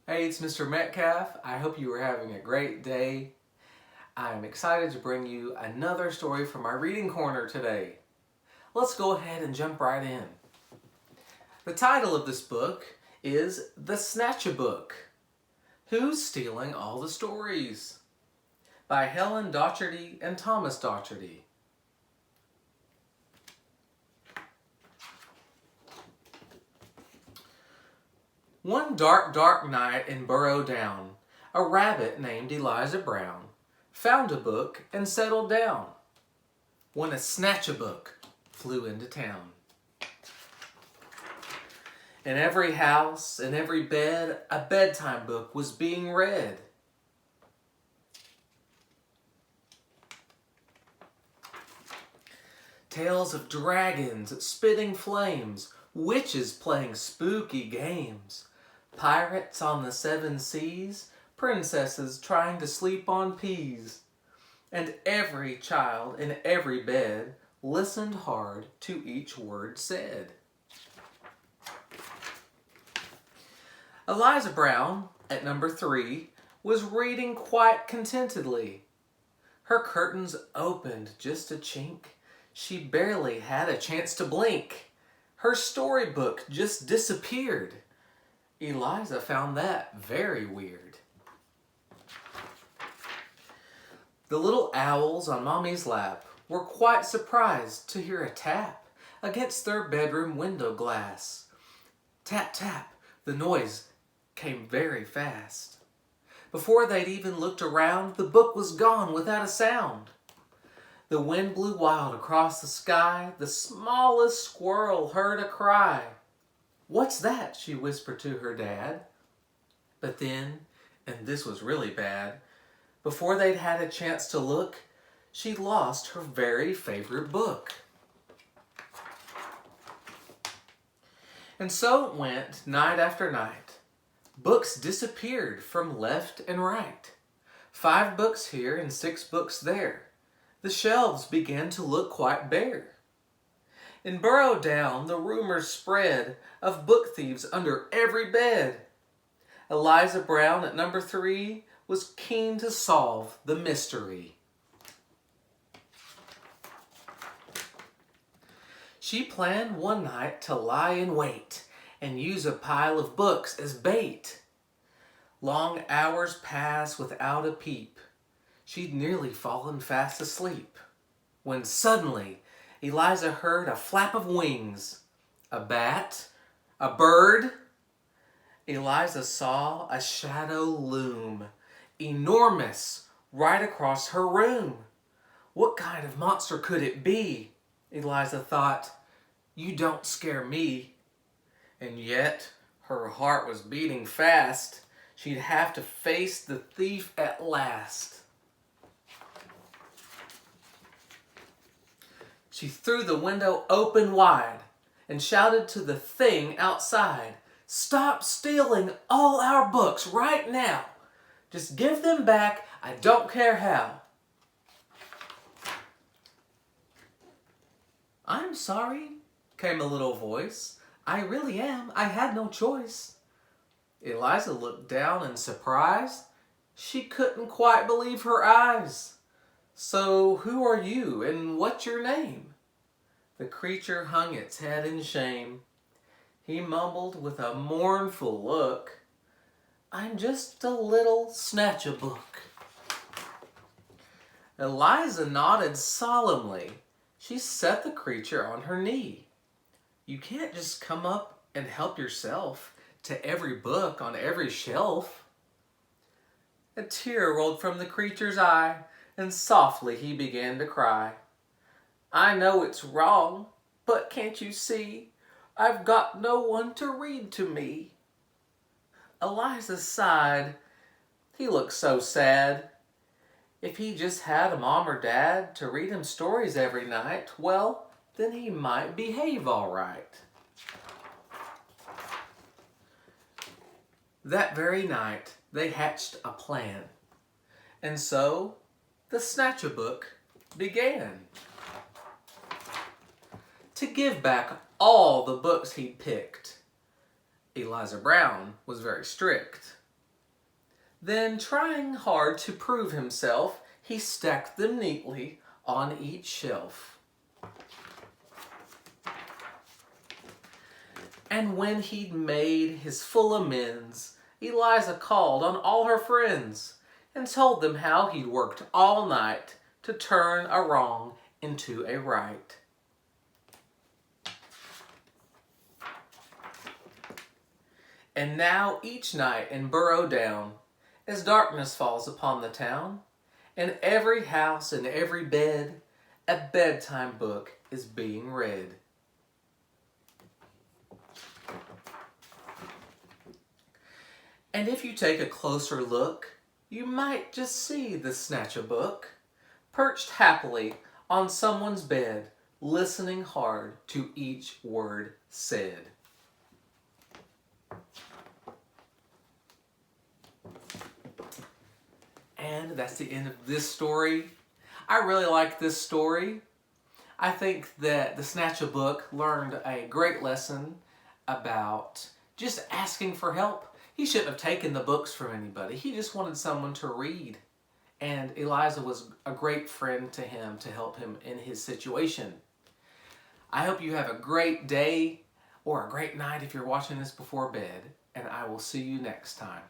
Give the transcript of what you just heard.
Hey, it's Mr. Metcalf. I hope you are having a great day. I'm excited to bring you another story from our reading corner today. Let's go ahead and jump right in. The title of this book is The Snatchabook. Who's Stealing All the Stories? By Helen Docherty and Thomas Docherty. One dark night in Burrow Down, a rabbit named Eliza Brown found a book and settled down when a Snatchabook flew into town. In every house, in every bed, a bedtime book was being read. Tales of dragons spitting flames, witches playing spooky games, pirates on the seven seas, princesses trying to sleep on peas. And every child in every bed listened hard to each word said. Eliza Brown, at number 3, was reading quite contentedly. Her curtains opened just a chink. She barely had a chance to blink. Her storybook just disappeared. Eliza found that very weird. The little owls on Mommy's lap were quite surprised to hear a tap against their bedroom window glass. Tap, tap, the noise came very fast. Before they'd even looked around, the book was gone without a sound. The wind blew wild across the sky. The smallest squirrel heard a cry. "What's that?" she whispered to her dad. But then, and this was really bad, before they'd had a chance to look, she lost her very favorite book. And so it went night after night. Books disappeared from left and right. 5 books here and 6 books there. The shelves began to look quite bare. In Burrow Down, the rumors spread of book thieves under every bed. Eliza Brown at number 3 was keen to solve the mystery. She planned one night to lie in wait and use a pile of books as bait. Long hours passed without a peep. She'd nearly fallen fast asleep when suddenly Eliza heard a flap of wings. A bat? A bird? Eliza saw a shadow loom, enormous, right across her room. What kind of monster could it be? Eliza thought. You don't scare me. And yet, her heart was beating fast. She'd have to face the thief at last. She threw the window open wide and shouted to the thing outside, "Stop stealing all our books right now. Just give them back, I don't care how." "I'm sorry," came a little voice. "I really am. I had no choice." Eliza looked down in surprise. She couldn't quite believe her eyes. "So who are you and what's your name?" The creature hung its head in shame. He mumbled with a mournful look, "I'm just a little Snatchabook." Eliza nodded solemnly. She set the creature on her knee. "You can't just come up and help yourself to every book on every shelf." A tear rolled from the creature's eye, and softly he began to cry. "I know it's wrong, but can't you see? I've got no one to read to me." Eliza sighed. He looked so sad. If he just had a mom or dad to read him stories every night, well, then he might behave all right. That very night, they hatched a plan. And so, the Snatchabook began. To give back all the books he'd picked. Eliza Brown was very strict. Then, trying hard to prove himself, he stacked them neatly on each shelf. And when he'd made his full amends, Eliza called on all her friends and told them how he'd worked all night to turn a wrong into a right. And now each night in burrow down, as darkness falls upon the town, in every house and every bed, a bedtime book is being read. And if you take a closer look, you might just see the Snatchabook perched happily on someone's bed, listening hard to each word said. And that's the end of this story. I really like this story. I think that the Snatchabook learned a great lesson about just asking for help. He shouldn't have taken the books from anybody. He just wanted someone to read. And Eliza was a great friend to him to help him in his situation. I hope you have a great day or a great night if you're watching this before bed. And I will see you next time.